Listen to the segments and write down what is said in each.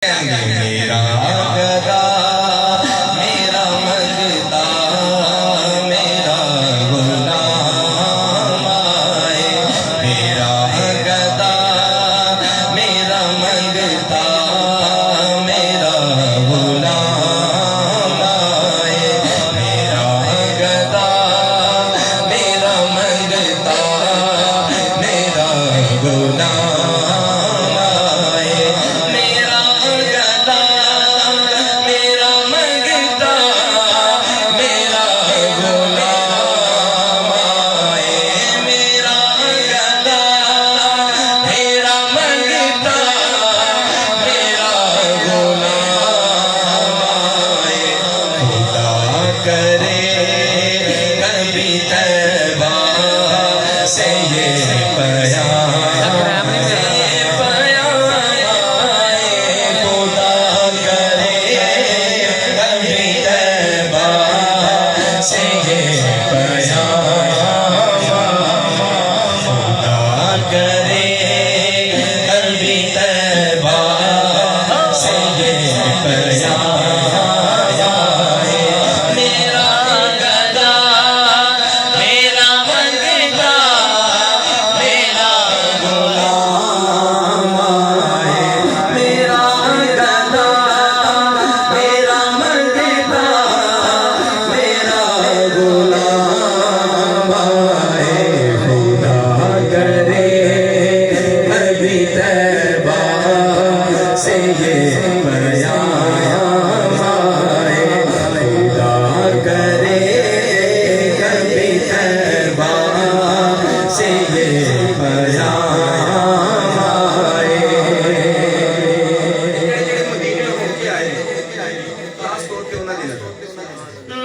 میرا گدا میرا منگتا میرا غلام آئے میرا گدا میرا منگتا میرا غلام آئے میرا گدا میرا منگتا میرا غلام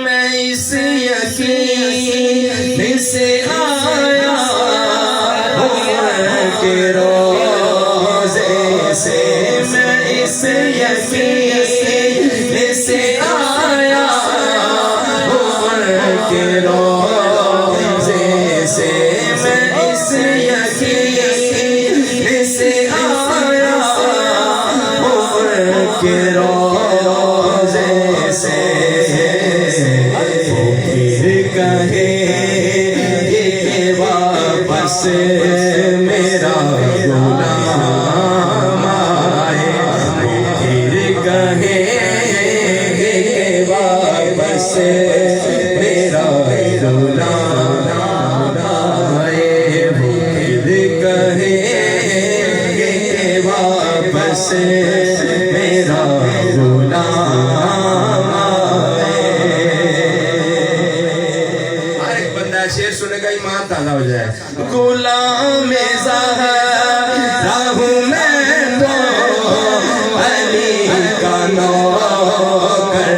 میں اس یقین سے آیا عمر کے روزے سے میں اس یقین سے آیا عمر کے روزے سے میں اس یقین سے آیا عمر کے روزے سے کہے کہ واپس میرا غلام آئے پھر کہے کہ واپس میرا غلام آئے پھر کہے کہ واپس میرا غلام شیر سنے گا ایمان تازہ ہو جائے غلام زہرا ہوں میں تو علی کا نوکر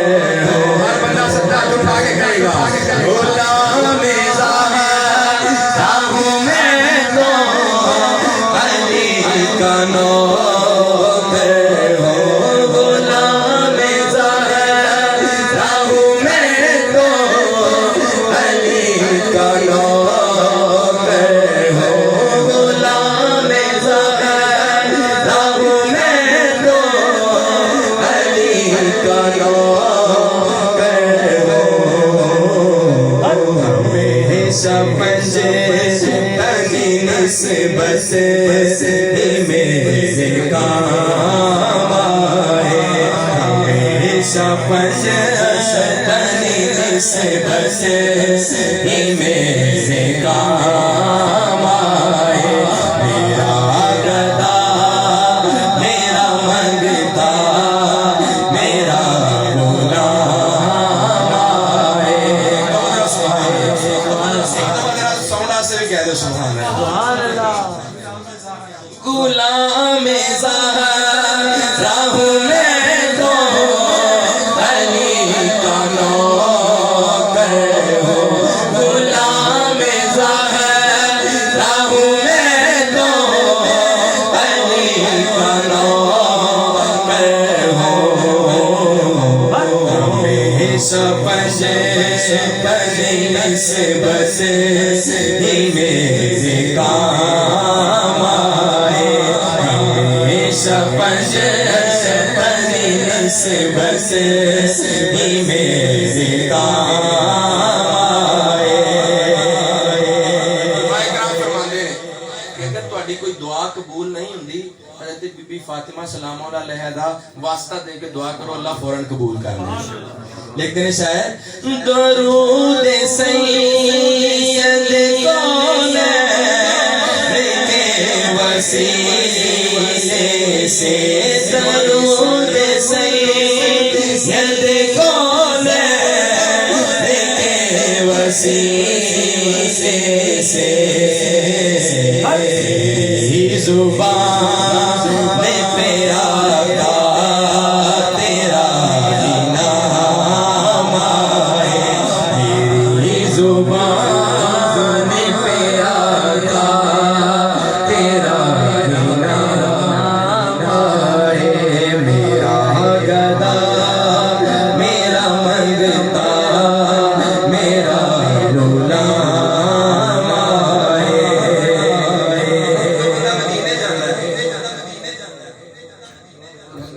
ہوں ہر بندہ سب ہاتھ اٹھا کے کہے گا غلام زہرا ہوں میں تو علی کا نوکر ہوں غلام زہرا ہوں میں تو علی کا نوکر ہو غلام زہرا ہوں میں تو علی کا نوکر ہو ہمیشہ پنجتنی نسبت میرے کام آئے ہمیشہ پنجتنی نسبت میرے کام آئے میرا گدا میرا منگتا میرا غلام آئے سونا سے بھی کہہ دو سبحان اللہ غلام زہرا ہوں میں تو علی کا نوکر ہو غلام زہرا ہوں میں تو علی کا نوکر ہو ہمیشہ پنجتنی نسبت میرے کام آئے ہمیشہ پنجتنی بس بس ہی میرے کام آئے۔ کہ اگر تہاڈی کوئی دعا قبول نہیں ہوندی، حضرت بی بی فاطمہ سلام اللہ علیہا دا واسطہ دے کے دعا کرو، اللہ فوراً قبول کر لے۔ لکھتے ہیں شاعر، درود سید کونین کے وسیلے سے، درود سید کونین کے وسیلے سے، زبان پہ آیا تیرا ہی نام آئے، میری زبان پہ آیا تیرا ہی نام آئے، میرا گدا میرا منگتا میرا غلام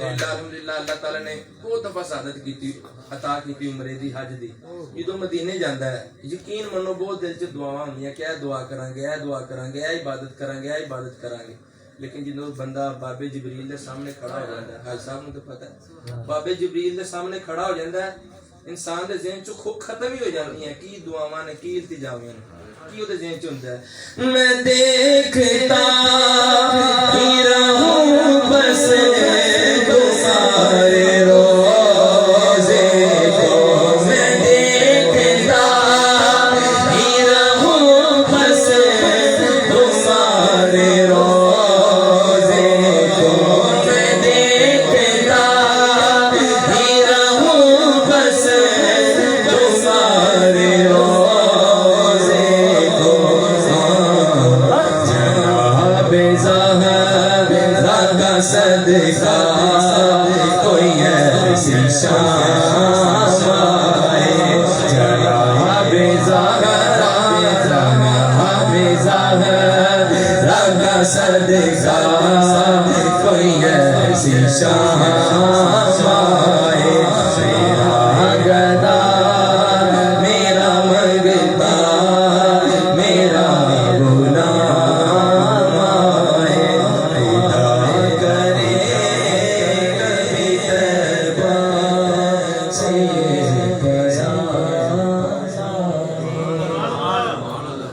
الحمدللہ اللہ تعالیٰ نے بہت دفعہ سعادت کی عطا کی عمرے دی حج دی، جدوں مدینے جاندا ہے یقین منو بہت دل چ دعاواں ہوندیاں کہ اے دعا کران گے، اے دعا کران گے، اے عبادت کران گے، اے عبادت کران گے، لیکن جدوں بندہ بابے جبریل دے سامنے کھڑا ہو جاندا ہے، حاج صاحب نوں تو پتہ ہے بابے جبریل دے سامنے کھڑا ہو جاندا ہے، انسان دے ذہن چ ختم ہی ہو جاندی ہیں کی دعاواں نے، کی التجاواں نے، کی اودے ذہن چ ہوندا ہے میں دیکھتا ہی رہوں بس تمہارے روزے کو، میں دیکھتا ہی رہوں بس تمہارے روزے کو، میں دیکھتا ہی رہوں بس تمہارے روزے کو، جناب زہرا کا صدقہ کوئی ایسی شام آئے، جناب زہرا کا صدقہ کوئی ایسی شام